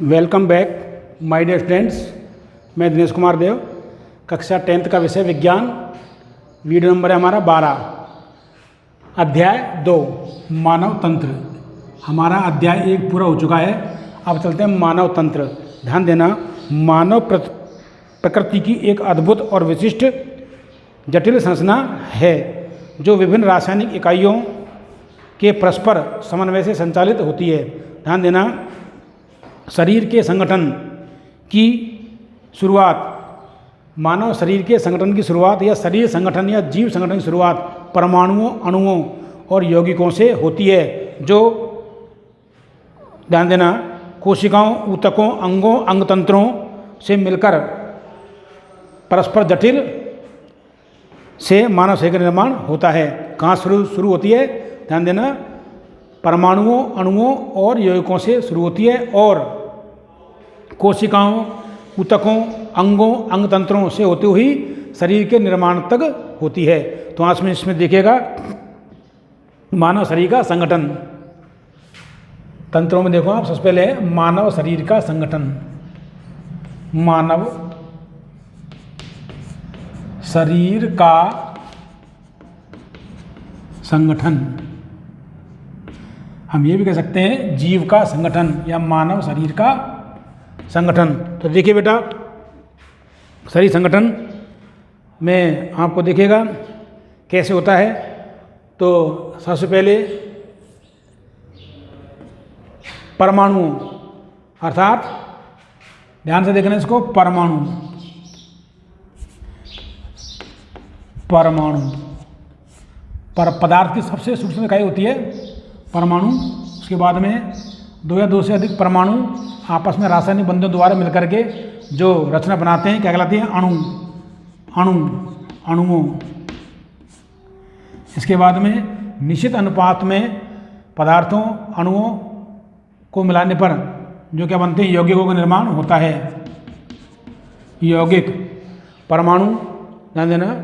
Welcome back my dear students. मैं दिनेश कुमार देव, कक्षा 10th का विषय विज्ञान। वीडियो नंबर है हमारा 12, अध्याय 2 मानव तंत्र। हमारा अध्याय 1 पूरा हो चुका है। अब चलते हैं मानव तंत्र। ध्यान देना, मानव प्रकृति की एक अद्भुत और विशिष्ट जटिल संरचना है जो विभिन्न रासायनिक इकाइयों के परस्पर समन्वय से संचालित होती है। ध्यान देना, शरीर के संगठन की शुरुआत, मानव शरीर के संगठन की शुरुआत या शरीर संगठन या जीव संगठन की शुरुआत परमाणुओं, अणुओं और यौगिकों से होती है जो, ध्यान देना, कोशिकाओं, ऊतकों, अंगों, अंगतंत्रों से मिलकर परस्पर जटिल से मानव शरीर का निर्माण होता है। कहाँ शुरू होती है? ध्यान देना, परमाणुओं, अणुओं और यौगिकों से शुरू होती है और कोशिकाओं, ऊतकों, अंगों, अंगतंत्रों से होती हुई शरीर के निर्माण तक होती है। तो आज में इसमें देखिएगा मानव शरीर का संगठन। तंत्रों में देखो आप, सबसे पहले है मानव शरीर का संगठन। मानव शरीर का संगठन, हम ये भी कह सकते हैं जीव का संगठन या मानव शरीर का संगठन। तो देखिए बेटा, शरीर संगठन में आपको देखिएगा कैसे होता है। तो सबसे पहले परमाणुओं, अर्थात ध्यान से देखना इसको, परमाणु पदार्थ की सबसे सूक्ष्म इकाई होती है परमाणु। उसके बाद में दो या दो से अधिक परमाणु आपस में रासायनिक बंधनों द्वारा मिलकर के जो रचना बनाते हैं क्या कहलाती है? अणुओं। इसके बाद में निश्चित अनुपात में पदार्थों, अणुओं को मिलाने पर जो क्या बनते हैं? यौगिकों का निर्माण होता है। यौगिक, परमाणु, ध्यान देना,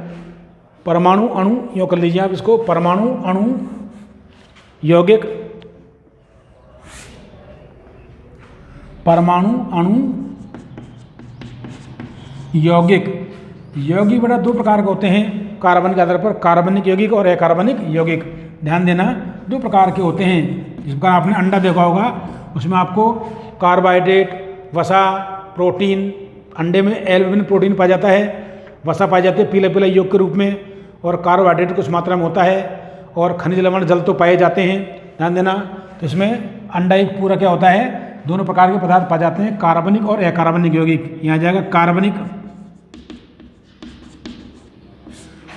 परमाणु, अणु, यूँ कर लीजिए आप इसको, परमाणु, अणु, यौगिक, परमाणु, अणु, यौगिक। यौगिक बेटा दो प्रकार के होते हैं कार्बन के आधार पर, कार्बनिक यौगिक और अकार्बनिक यौगिक। ध्यान देना, दो प्रकार के होते हैं। जिस प्रकार आपने अंडा देखा होगा, उसमें आपको कार्बोहाइड्रेट, वसा, प्रोटीन, अंडे में एल्बुमिन प्रोटीन पाया जाता है, वसा पाई जाती है पीले पीले योग के रूप में, और कार्बोहाइड्रेट कुछ मात्रा में होता है, और खनिज लवण जल तो पाए जाते हैं। ध्यान देना, तो इसमें अंडा एक पूरा क्या होता है? दोनों प्रकार के पदार्थ पाए जाते हैं, कार्बनिक और अकार्बनिक यौगिक। यहाँ जाएगा कार्बनिक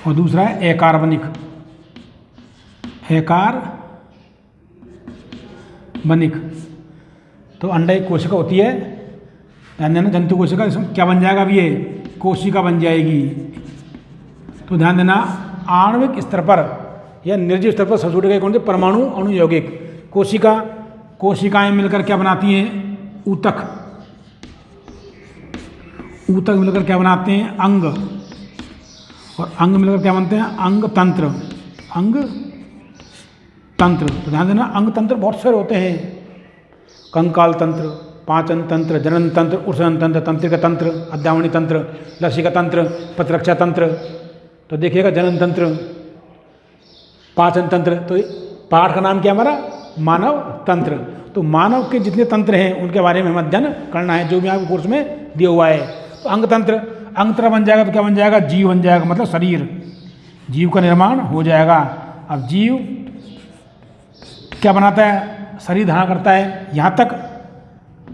और दूसरा है अकार्बनिक। अकार्बनिक तो अंडा एक कोशिका होती है, ध्यान देना, जंतु कोशिका। इसमें क्या बन जाएगा? अब ये कोशिका बन जाएगी। तो ध्यान देना, आणविक स्तर पर या निर्जीव स्तर पर सबसे छोटे इकाई कौन सी? परमाणु, अणु, यौगिक। कोशिकाएं मिलकर क्या बनाती हैं? ऊतक मिलकर क्या बनाते हैं? अंग, और अंग मिलकर क्या बनते हैं? अंग तंत्र। तो ध्यान देना, अंग तंत्र बहुत सारे होते हैं। कंकाल तंत्र, पाचन तंत्र, जनन तंत्र, उत्सर्जन तंत्र, तंत्रिका तंत्र, अध्यावनी तंत्र, लसिका तंत्र, प्रतिरक्षा तंत्र। तो देखिएगा जनन तंत्र, पाचन तंत्र। तो पाठ का नाम क्या हमारा? मानव तंत्र। तो मानव के जितने तंत्र हैं उनके बारे में हमें अध्ययन करना है, जो भी आपको कोर्स में दिया हुआ है। तो अंग तंत्र बन जाएगा तो क्या बन जाएगा? जीव बन जाएगा, मतलब शरीर, जीव का निर्माण हो जाएगा। अब जीव क्या बनाता है? शरीर धारण करता है। यहाँ तक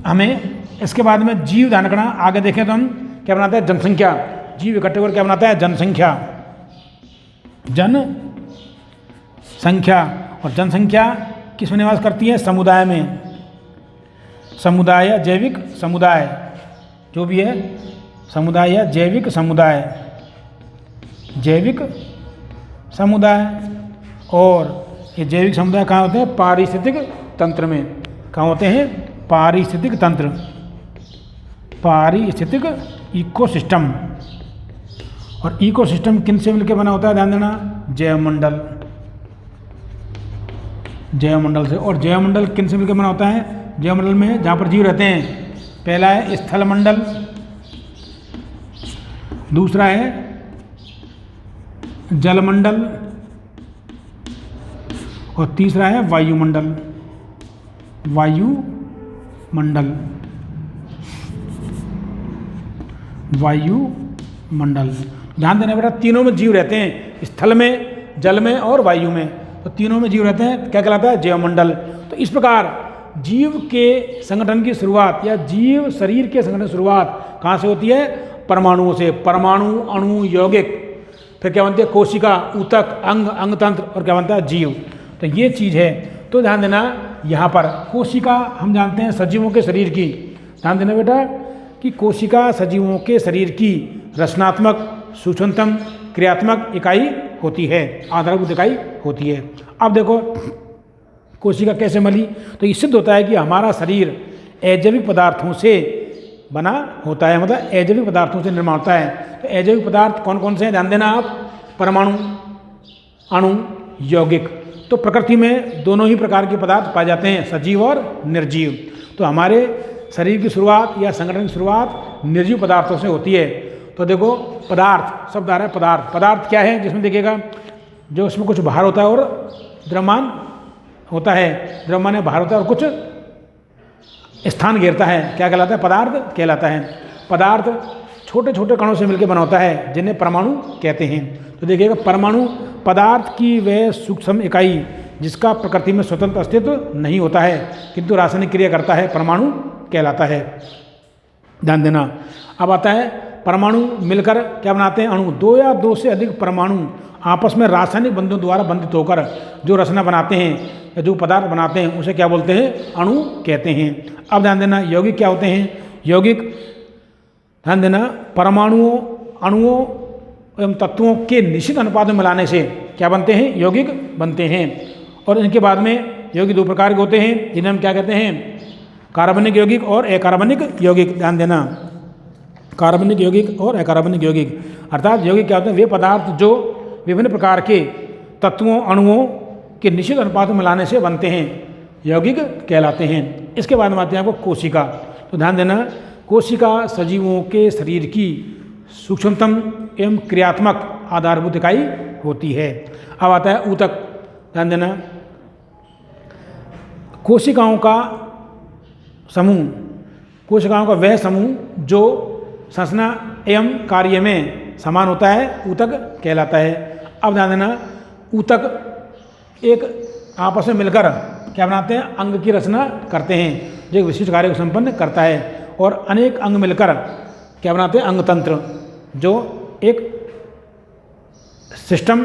हमें इसके बाद में जीव धारण करना। आगे देखें तो हम क्या बनाते हैं? जनसंख्या। जीव इकट्ठे होकर क्या बनाता है? जनसंख्या। और जनसंख्या किस में निवास करती है? समुदाय में। समुदाय या जैविक समुदाय, जो भी है, समुदाय या जैविक समुदाय। और ये जैविक समुदाय कहाँ होते हैं? पारिस्थितिक तंत्र में। कहाँ होते हैं? पारिस्थितिक तंत्र, पारिस्थितिक इकोसिस्टम। और इकोसिस्टम किन से मिलकर बना होता है? ध्यान देना, जैवमंडल। जैवमंडल से। और जैवमंडल किन से मिलकर बना होता है? जैवमंडल में जहाँ पर जीव रहते हैं पहला है स्थल मंडल, दूसरा है जलमंडल और तीसरा है वायुमंडल। वायुमंडल, वायुमंडल। ध्यान देना बेटा, तीनों में जीव रहते हैं, स्थल में, जल में और वायु में। तो तीनों में जीव रहते हैं, क्या कहलाता है? जैवमंडल। तो इस प्रकार जीव के संगठन की शुरुआत या जीव शरीर के संगठन की शुरुआत कहाँ से होती है? परमाणुओं से। परमाणु, अणु, यौगिक, फिर क्या बनती है? कोशिका, ऊतक, अंग, अंगतंत्र और क्या बनता है? जीव। तो ये चीज़ है। तो ध्यान देना, यहाँ पर कोशिका हम जानते हैं सजीवों के शरीर की, ध्यान देना बेटा कि कोशिका सजीवों के शरीर की रचनात्मक, सूक्ष्मतम, क्रियात्मक इकाई होती है, आधारभूत इकाई होती है। अब देखो कोशिका कैसे मिली? तो ये सिद्ध होता है कि हमारा शरीर अजैविक पदार्थों से बना होता है, मतलब अजैविक पदार्थों से निर्माण होता है। तो अजैविक पदार्थ कौन कौन से हैं? ध्यान देना आप, परमाणु, अणु, यौगिक। तो प्रकृति में दोनों ही प्रकार के पदार्थ पाए जाते हैं, सजीव और निर्जीव। तो हमारे शरीर की शुरुआत या संगठन की शुरुआत निर्जीव पदार्थों से होती है। तो देखो पदार्थ शब्द आ रहा है, पदार्थ। पदार्थ क्या है? जिसमें देखिएगा जो उसमें कुछ भार होता है और द्रव्यमान होता है, द्रव्यमान में भार होता है और कुछ स्थान घेरता है, क्या कहलाता है? पदार्थ कहलाता है। पदार्थ छोटे छोटे कणों से मिलकर बना होता है, जिन्हें परमाणु कहते हैं। तो देखिएगा परमाणु पदार्थ की वह सूक्ष्म इकाई जिसका प्रकृति में स्वतंत्र अस्तित्व नहीं होता है किंतु रासायनिक क्रिया करता है, परमाणु कहलाता है। ध्यान देना। अब आता है परमाणु मिलकर क्या बनाते हैं? अणु। दो या दो से अधिक परमाणु आपस में रासायनिक बंधनों द्वारा बंधित होकर जो रचना बनाते हैं या जो पदार्थ बनाते हैं उसे क्या बोलते हैं? अणु कहते हैं। अब ध्यान देना, यौगिक क्या होते हैं? यौगिक ध्यान देना, परमाणुओं, अणुओं एवं तत्वों के निश्चित अनुपात में मिलाने से क्या बनते हैं? यौगिक बनते हैं। और इनके बाद में यौगिक दो प्रकार के होते हैं, जिन्हें हम क्या कहते हैं? कार्बनिक यौगिक और अकार्बनिक यौगिक। ध्यान देना, कार्बनिक यौगिक और अकार्बनिक यौगिक। अर्थात यौगिक क्या होते हैं? वे पदार्थ जो विभिन्न प्रकार के तत्वों, अणुओं के निश्चित अनुपात में मिलाने से बनते हैं, यौगिक कहलाते हैं। इसके बाद में आते हैं आपको कोशिका। तो ध्यान देना, कोशिका सजीवों के शरीर की सूक्ष्मतम एवं क्रियात्मक आधारभूत इकाई होती है। अब आता है ऊतक। ध्यान देना, कोशिकाओं का समूह, कोशिकाओं का वह समूह जो संरचना एवं कार्य में समान होता है, ऊतक कहलाता है। अब ध्यान देना, ऊतक एक आपस में मिलकर क्या बनाते हैं? अंग की रचना करते हैं, जो एक विशिष्ट कार्य को संपन्न करता है। और अनेक अंग मिलकर क्या बनाते हैं? अंगतंत्र, जो एक सिस्टम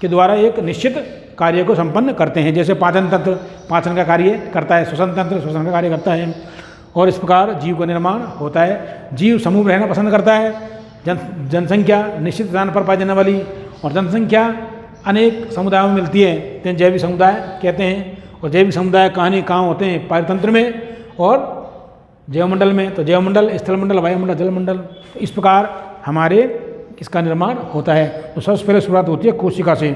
के द्वारा एक निश्चित कार्य को संपन्न करते हैं। जैसे पाचन तंत्र पाचन का कार्य करता है, श्वसन तंत्र श्वसन का कार्य करता है। और इस प्रकार जीव का निर्माण होता है। जीव समूह रहना पसंद करता है। जनसंख्या निश्चित स्थान पर पाई जाने वाली और जनसंख्या अनेक समुदायों में मिलती है, तो जैविक समुदाय कहते हैं। और जैविक समुदाय कहाँ होते हैं? पारितंत्र में और जैवमंडल में। तो जैवमंडल, स्थलमंडल, वायुमंडल, जलमंडल। तो इस प्रकार हमारे इसका निर्माण होता है। तो सबसे पहले शुरुआत होती है कोशिका से।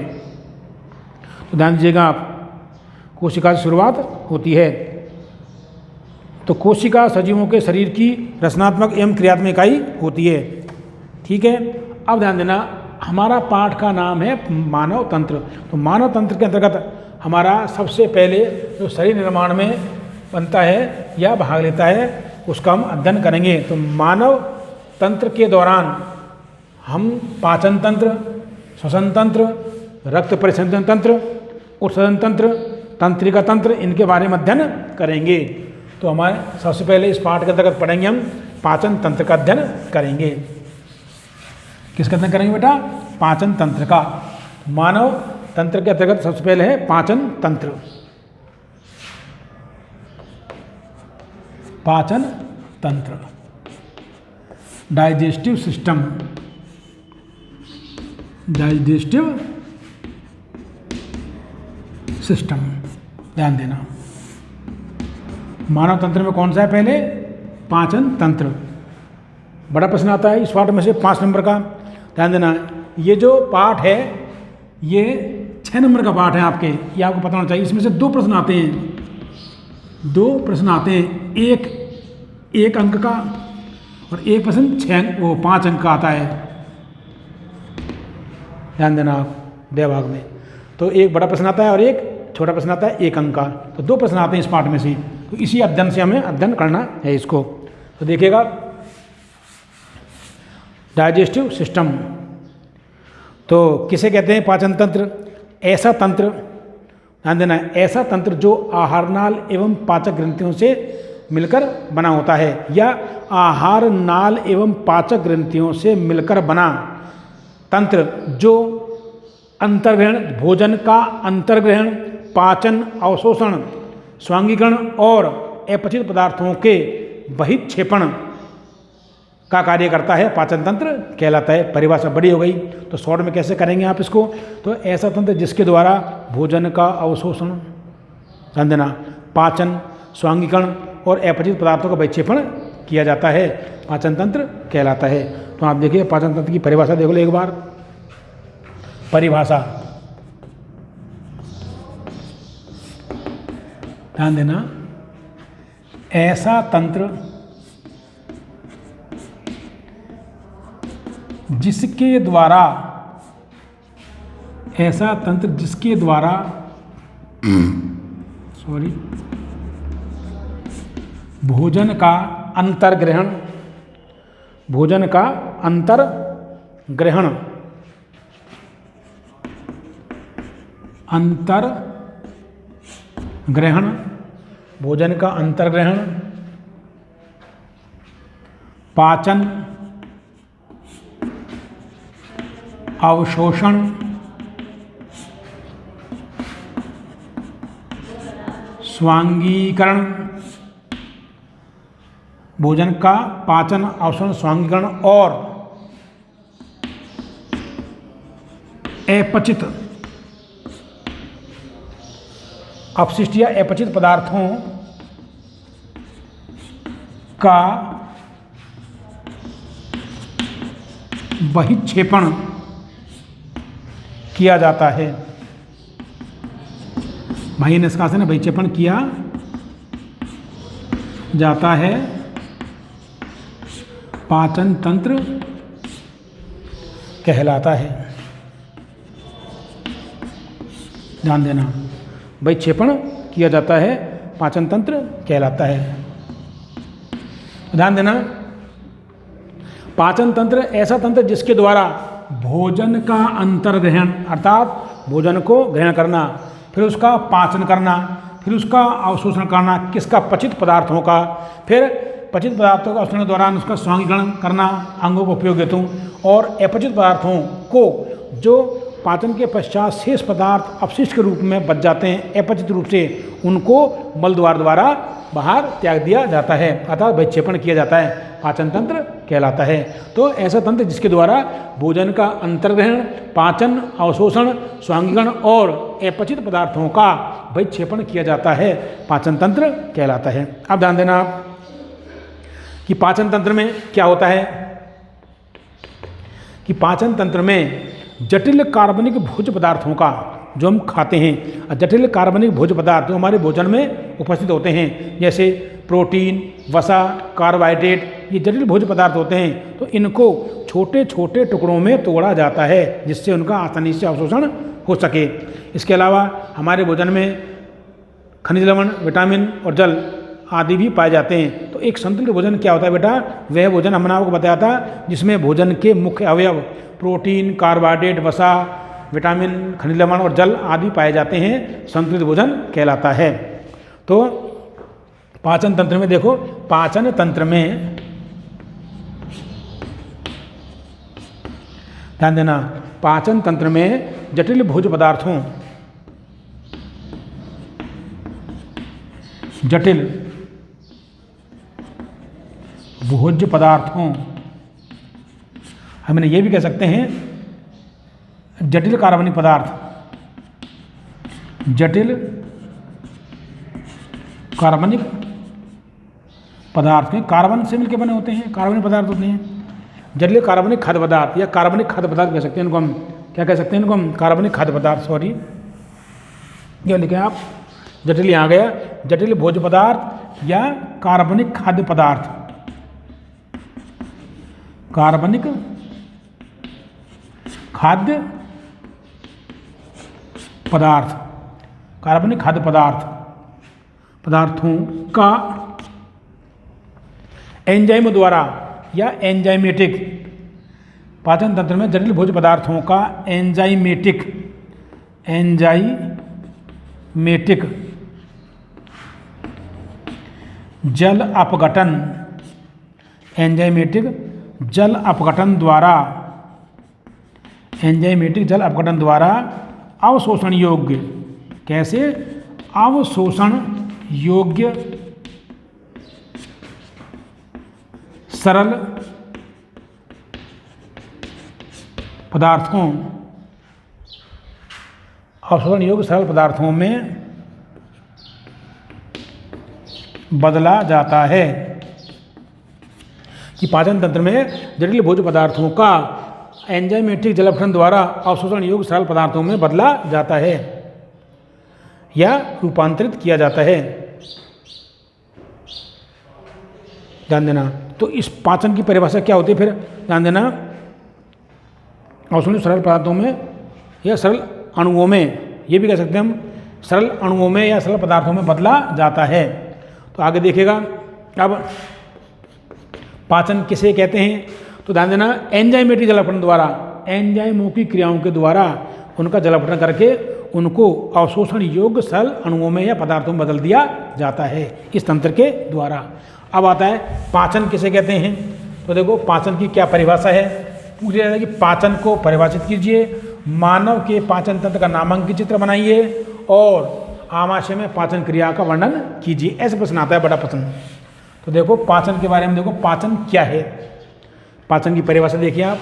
तो ध्यान दीजिएगा आप, कोशिका से शुरुआत होती है। तो कोशिका सजीवों के शरीर की रचनात्मक एवं क्रियात्मक इकाई होती है। ठीक है। अब ध्यान देना, हमारा पाठ का नाम है मानव तंत्र। तो मानव तंत्र के अंतर्गत हमारा सबसे पहले जो शरीर निर्माण में बनता है या भाग लेता है उसका हम अध्ययन करेंगे। तो मानव तंत्र के दौरान हम पाचन तंत्र, श्वसन तंत्र, रक्त परिसंचरण तंत्र, उत्सर्जन तंत्र, तंत्रिका तंत्र, इनके बारे में अध्ययन करेंगे। तो हमारे सबसे पहले इस पाठ के अंतर्गत पढ़ेंगे हम पाचन तंत्र का अध्ययन करेंगे। किसका अध्ययन करेंगे बेटा? पाचन तंत्र का। मानव तंत्र के अंतर्गत सबसे पहले है पाचन तंत्र। पाचन तंत्र, डाइजेस्टिव सिस्टम, डाइजेस्टिव सिस्टम। ध्यान देना, मानव तंत्र में कौन सा है? पहले पाचन तंत्र। बड़ा प्रश्न आता है इस पाठ में से 5 नंबर का। ध्यान देना, ये जो पाठ है ये 6 नंबर का पाठ है आपके, ये आपको पता होना चाहिए। इसमें से 2 प्रश्न आते हैं, 2 प्रश्न आते हैं। एक 1 अंक का, और एक प्रश्न 5 अंक का आता है। ध्यान देना आप विभाग में, तो एक बड़ा प्रश्न आता है और एक छोटा प्रश्न आता है 1 अंक का। तो 2 प्रश्न आते हैं इस पार्ट में से, तो इसी अध्ययन से हमें अध्ययन करना है इसको। तो देखिएगा, डाइजेस्टिव सिस्टम तो किसे कहते हैं? पाचन तंत्र। ऐसा तंत्र, ध्यान देना, ऐसा तंत्र जो आहार नाल एवं पाचक ग्रंथियों से मिलकर बना होता है, या आहार नाल एवं पाचक ग्रंथियों से मिलकर बना तंत्र जो अंतर्ग्रहण, भोजन का अंतर्ग्रहण, पाचन, अवशोषण, स्वांगीकरण और अपचित पदार्थों के बहिक्षेपण का कार्य करता है, पाचन तंत्र कहलाता है। परिभाषा बड़ी हो गई, तो शॉर्ट में कैसे करेंगे आप इसको? तो ऐसा तंत्र जिसके द्वारा भोजन का अवशोषण, ध्यान देना, पाचन, स्वांगीकरण और अपचित पदार्थों का बहिक्षेपण किया जाता है, पाचन तंत्र कहलाता है। तो आप देखिए पाचन तंत्र की परिभाषा देख लो एक बार। परिभाषा, ध्यान देना, ऐसा तंत्र जिसके द्वारा, ऐसा तंत्र जिसके द्वारा भोजन का अंतर्ग्रहण, भोजन का अंतर्ग्रहण, भोजन का अंतर्ग्रहण, पाचन, अवशोषण, स्वांगीकरण, भोजन का पाचन, अवशोषण, स्वांगीकरण और अपचित, अपशिष्ट या अपचित पदार्थों का बहिक्षेपण किया जाता है। बाह्य निष्कासन बहिक्षेपण किया जाता है, पाचन तंत्र कहलाता है। ध्यान देना, बहिक्षेपण किया जाता है, पाचन तंत्र कहलाता है। ध्यान देना, पाचन तंत्र ऐसा तंत्र जिसके द्वारा भोजन का अंतर्ग्रहण, अर्थात भोजन को ग्रहण करना, फिर उसका पाचन करना, फिर उसका अवशोषण करना, किसका? पचित पदार्थों का, फिर पचित पदार्थों का अवशोषण के दौरान उसका स्वांगीकरण करना, अंगों को उपयोग हेतु, और अपचित पदार्थों को जो पाचन के पश्चात शेष पदार्थ अपशिष्ट के रूप में बच जाते हैं, अपचित रूप से उनको मल द्वारा बाहर त्याग दिया जाता है, अर्थात बहिक्षेपण किया जाता है, पाचन तंत्र कहलाता है। तो ऐसा तंत्र जिसके द्वारा भोजन का अंतर्ग्रहण, पाचन, अवशोषण, स्वांगीकरण और अपचित पदार्थों का बहिक्षेपण किया जाता है, पाचन तंत्र कहलाता है। अब ध्यान देना आप कि पाचन तंत्र में क्या होता है, कि पाचन तंत्र में जटिल कार्बनिक भोज्य पदार्थों का, जो हम खाते हैं, जटिल कार्बनिक भोज्य पदार्थ जो हमारे भोजन में उपस्थित होते हैं, जैसे प्रोटीन, वसा, कार्बोहाइड्रेट, ये जटिल भोज्य पदार्थ होते हैं। तो इनको छोटे छोटे टुकड़ों में तोड़ा जाता है जिससे उनका आसानी से अवशोषण हो सके। इसके अलावा हमारे भोजन में खनिज लवण, विटामिन और जल आदि भी पाए जाते हैं। तो एक संतुलित भोजन क्या होता है बेटा? वह भोजन हमने आपको बताया था जिसमें भोजन के मुख्य अवयव प्रोटीन, कार्बोहाइड्रेट, वसा, विटामिन, खनिज लवण और जल आदि पाए जाते हैं, संतुलित भोजन कहलाता है। तो पाचन तंत्र में देखो, पाचन तंत्र में ध्यान देना, पाचन तंत्र में जटिल भोज्य पदार्थों, जटिल भोज्य पदार्थों, हम ये भी कह सकते हैं जटिल कार्बनिक पदार्थ, जटिल कार्बनिक पदार्थ कार्बन से मिलकर बने होते हैं, कार्बनिक पदार्थ होते हैं। जटिल कार्बनिक खाद्य पदार्थ या कार्बनिक खाद्य पदार्थ कह सकते हैं इनको हम, क्या कह सकते हैं इनको हम? कार्बनिक खाद्य पदार्थ, सॉरी, क्या लिखे आप? जटिल यहाँ गया, जटिल भोज्य पदार्थ या कार्बनिक खाद्य पदार्थ, कार्बनिक खाद्य पदार्थ, कार्बनिक खाद्य पदार्थों का एंजाइम द्वारा या एंजाइमेटिक, पाचन तंत्र में जटिल भोज्य पदार्थों का एंजाइमेटिक जल अपघटन, एंजाइमेटिक जल अपघटन द्वारा अवशोषण योग्य, कैसे अवशोषण योग्य सरल पदार्थों, अवशोषण योग्य सरल पदार्थों में बदला जाता है, कि पाचन तंत्र में जटिल भोज्य पदार्थों का एंजाइमेटिक जल अपघटन द्वारा अवशोषण योग्य सरल पदार्थों में बदला जाता है या रूपांतरित किया जाता है। ध्यान देना। तो इस पाचन की परिभाषा क्या होती है फिर ध्यान देना। अवशोषण सरल पदार्थों में या सरल अणुओं में, ये भी कह सकते हैं हम, सरल अणुओं में या सरल पदार्थों में बदला जाता है। तो आगे देखिएगा। अब पाचन किसे कहते हैं, तो ध्यान देना, एंजाइमेटिक जल अपघटन द्वारा, एंजाइमों की क्रियाओं के द्वारा उनका जल अपघटन करके उनको अवशोषण योग्य सरल अणुओं में या पदार्थों में बदल दिया जाता है इस तंत्र के द्वारा। अब आता है पाचन किसे कहते हैं। तो देखो पाचन की क्या परिभाषा है, पूछा जाता है कि पाचन को परिभाषित कीजिए, मानव के पाचन तंत्र का नामांकित चित्र बनाइए और आमाशय में पाचन क्रिया का वर्णन कीजिए। ऐसे प्रश्न आता है, बड़ा प्रश्न। तो देखो पाचन के बारे में देखो, पाचन क्या है। पाचन की परिभाषा देखिए आप,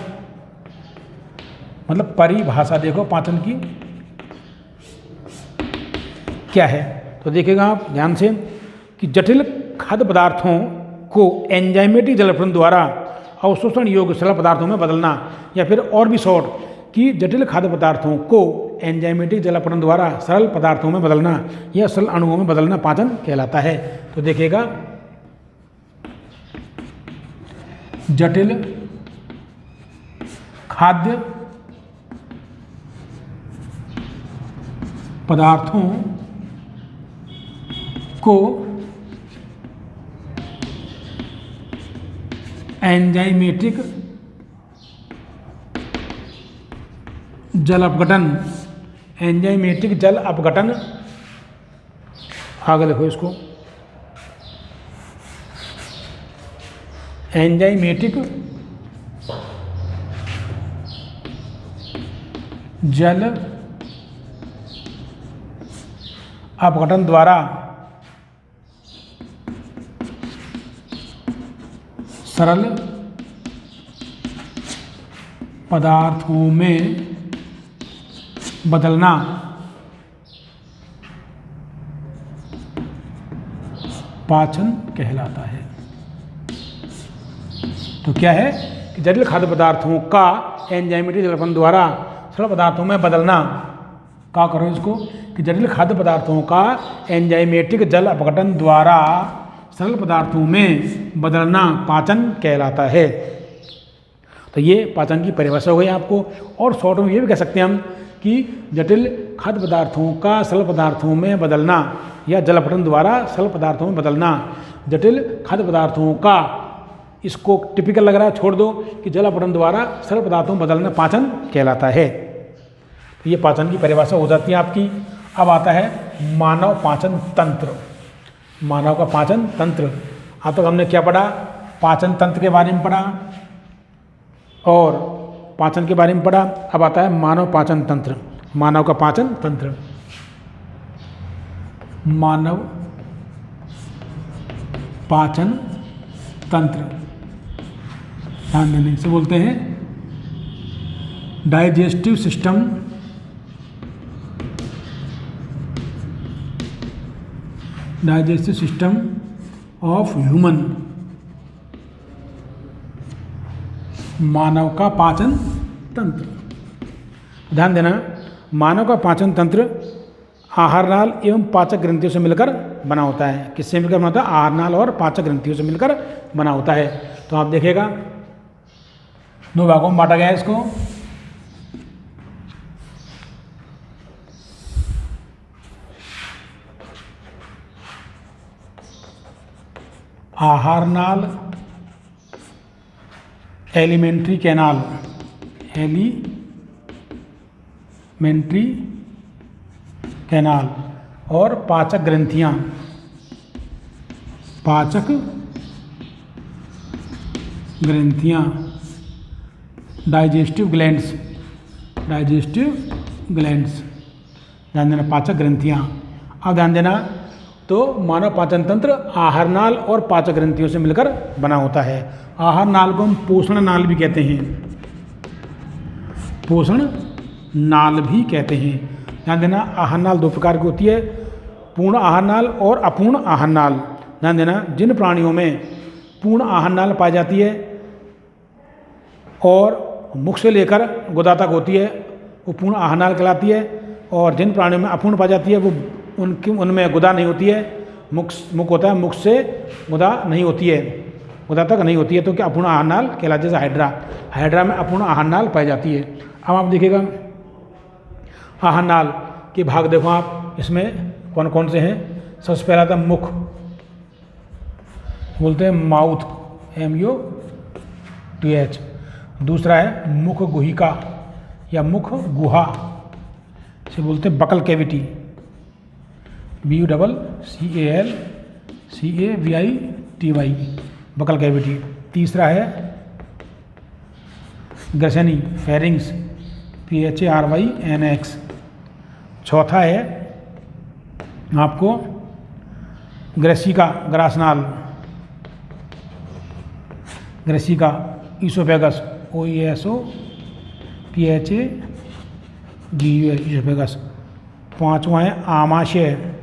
मतलब परिभाषा देखो पाचन की क्या है। तो देखिएगा आप ध्यान से कि जटिल खाद्य पदार्थों को एंजाइमेटिक जल अपघटन द्वारा अवशोषण योग्य सरल पदार्थों में बदलना, या फिर और भी शॉर्ट कि जटिल खाद्य पदार्थों को एंजाइमेटिक जल अपघटन द्वारा सरल पदार्थों में बदलना या सरल अणुओं में बदलना पाचन कहलाता है। तो देखिएगा, जटिल खाद्य पदार्थों को एंजाइमेटिक जल अपघटन, एंजाइमेटिक जल अपघटन, आगे देखो इसको, एंजाइमेटिक जल अपघटन द्वारा सरल पदार्थों में बदलना पाचन कहलाता है। तो क्या है कि जटिल खाद्य पदार्थों का एंजाइमेटिक जल अपघटन द्वारा सरल पदार्थों में बदलना, क्या करो इसको कि जटिल खाद्य पदार्थों का एंजाइमेटिक जल अपघटन द्वारा सरल पदार्थों में बदलना पाचन कहलाता है। तो ये पाचन की परिभाषा हो गई आपको। और शॉर्ट में ये भी कह सकते हैं हम कि जटिल खाद्य पदार्थों का सरल पदार्थों में बदलना या जल अपघटन द्वारा सरल पदार्थों में बदलना, जटिल खाद्य पदार्थों का, इसको टिपिकल लग रहा है छोड़ दो, कि जल अपघटन द्वारा सरल पदार्थों में बदलना पाचन कहलाता है। तो ये पाचन की परिभाषा हो जाती है आपकी। अब आता है मानव पाचन तंत्र। मानव का पाचन तंत्र, अब तक हमने क्या पढ़ा, पाचन तंत्र के बारे में पढ़ा और पाचन के बारे में पढ़ा। अब आता है मानव पाचन तंत्र। मानव का पाचन तंत्र, मानव पाचन तंत्र, ध्यान देने से बोलते हैं digestive system, digestive system of human. मानव का पाचन तंत्र, ध्यान देना, मानव का पाचन तंत्र आहार नाल एवं पाचक ग्रंथियों से मिलकर बना होता है। किससे मिलकर बना होता है? आहार नाल और पाचक ग्रंथियों से मिलकर बना होता है। तो आप देखिएगा दो भागों में बांटा गया है इसको। आहार नाल, एलिमेंट्री कैनाल, एलिमेंट्री कैनाल और पाचक ग्रंथियां, पाचक ग्रंथियां, डाइजेस्टिव ग्लैंड्स, ध्यान देना, पाचक ग्रंथियां। अब ध्यान देना, तो मानव पाचन तंत्र आहार नाल और पाचक ग्रंथियों से मिलकर बना होता है। आहार नाल को हम पोषण नाल भी कहते हैं, पोषण नाल भी कहते हैं। ध्यान देना, आहार नाल दो प्रकार की होती है, पूर्ण आहार नाल और अपूर्ण आहार नाल। ध्यान देना, जिन प्राणियों में पूर्ण आहार नाल पाई जाती है और मुख से लेकर गुदा तक होती है, वो पूर्ण आहार नाल कहलाती है। और जिन प्राणियों में अपूर्ण पाई जाती है, वो उनमें गुदा नहीं होती है, मुख होता है, मुख से गुदा नहीं होती है, गुदा तक नहीं होती है, तो क्या अपूर्ण आहार नाल कहलाती है। जैसे हाइड्रा में अपूर्ण आहार नाल पाई जाती है। अब आप देखिएगा आहार नाल के भाग देखो आप, इसमें कौन कौन से हैं। सबसे पहला था मुख, बोलते हैं माउथ, MUTH। दूसरा है मुख गुहिका या मुख गुहा, इसे बोलते हैं buccal cavity, BUCCALCAVITY, buccal cavity. तीसरा है ग्रसनी, फेरिंग्स, PHARYNX। चौथा है आपको ग्रेसिका, ग्रासनाल, ग्रेसिका, ईसोफेगस, OESOPHAGUS, ईसोफेगस। पांचवा है आमाशय,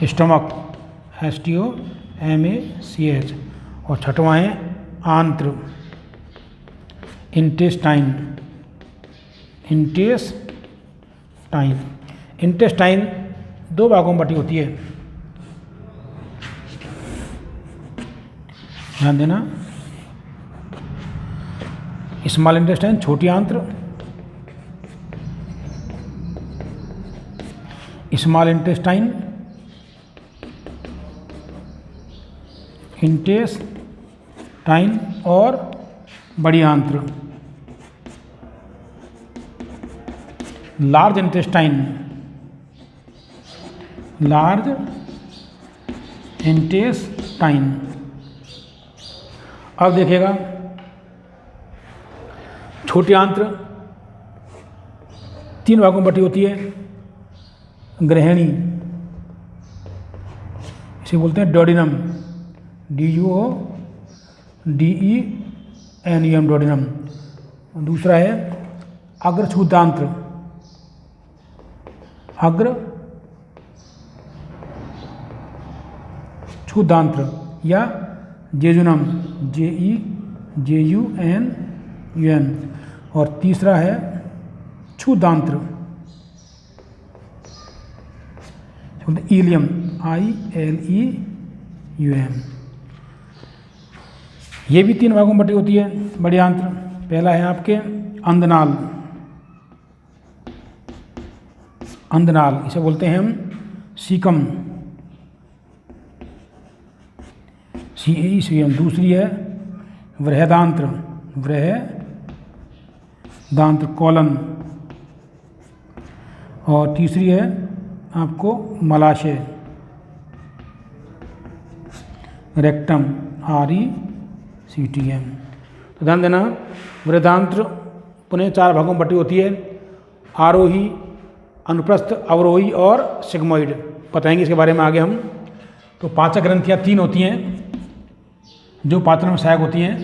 स्टमक, STOMACH। और छठवां है आंत्र, इंटेस्टाइन दो भागों में बटी होती है। ध्यान देना, स्मॉल इंटेस्टाइन छोटी आंत्र, स्मॉल इंटेस्टाइन, और बड़ी आंत्र, लार्ज इंटेस्टाइन, अब देखिएगा छोटी आंत्र तीन भागों में बटी होती है। ग्रहणी, इसे बोलते हैं डोडिनम, DUODENUM, डोडिनम। दूसरा है अग्रछूदांत्र, छूदांत्र या जेजुनम, JEJUNUN। और तीसरा है छूदांत्र, इलियम, ILEUM। ये भी तीन भागों में बटी होती है बड़ी आंत्र। पहला है आपके अंधनाल, इसे बोलते हैं हम सीकम, CAECM। दूसरी है वृहदांत्र, कॉलन। और तीसरी है आपको मलाशय, रेक्टम, RECTM। तो ध्यान देना, वृहदांत्र पुनः चार भागों में बटी होती है, आरोही, अनुप्रस्थ, अवरोही और सिग्मोइड। बताएंगे इसके बारे में आगे हम। तो पाचक ग्रंथियाँ तीन होती हैं जो पाचन में सहायक होती हैं।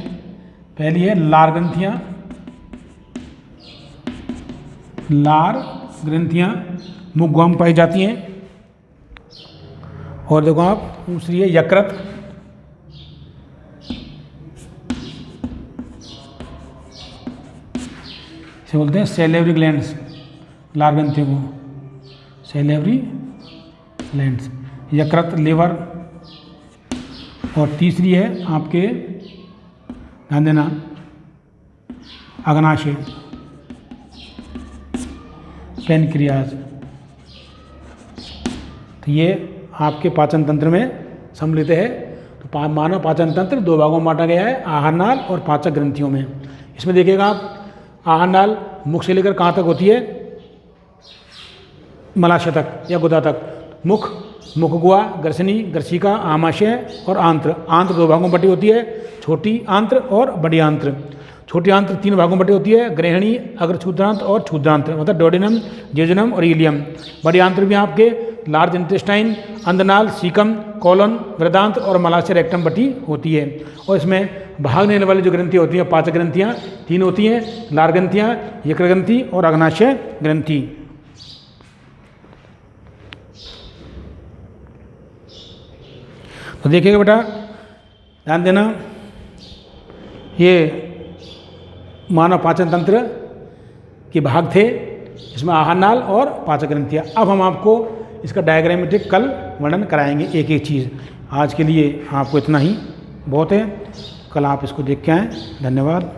पहली है लार ग्रंथियाँ मुख गुहा में पाई जाती हैं। और देखो आप, दूसरी है यकृत, इसे बोलते हैं सेलेवरी ग्लैंड्स, लार ग्रंथियों को सेलेवरी ग्लैंड्स, यकृत, लिवर। और तीसरी है आपके ध्यान देना, अग्नाशय, पैनक्रियाज। तो ये आपके पाचन तंत्र में सम्मिलित है। तो मानव पाचन तंत्र दो भागों में बांटा गया है, आहार नाल और पाचक ग्रंथियों में। इसमें देखिएगा आप, आहार नाल मुख से लेकर कहाँ तक होती है, मलाशय तक या गुदा तक। मुख, मुखगुहा, ग्रसनी, ग्रसिका, आमाशय और आंत्र। आंत्र दो भागों में बटी होती है, छोटी आंत्र और बड़ी आंत्र। छोटी आंत्र 3 भागों में बटी होती है, ग्रहणी, अग्रछूद्रांत और क्षुद्रांत्र, मतलब डोडेनम, जेजुनम और इलियम। बड़ी आंत्र में आपके लार्ज इंटेस्टाइन, अंदनाल, सीकम, कोलन, वृदांत और मलाशय रेक्टम बटी होती है। और इसमें भाग लेने वाली जो ग्रंथि होती हैं, पाचक ग्रंथियाँ 3 होती हैं, लार ग्रंथियाँ, यकृत ग्रंथि और अग्नाशय ग्रंथि। तो देखिएगा बेटा, ध्यान देना, ये मानव पाचन तंत्र के भाग थे, इसमें आहार नाल और पाचक ग्रंथियाँ। अब हम आपको इसका डायग्रामेटिक कल वर्णन कराएंगे एक एक चीज़। आज के लिए आपको इतना ही बहुत है, कल आप इसको देख के आएँ। धन्यवाद।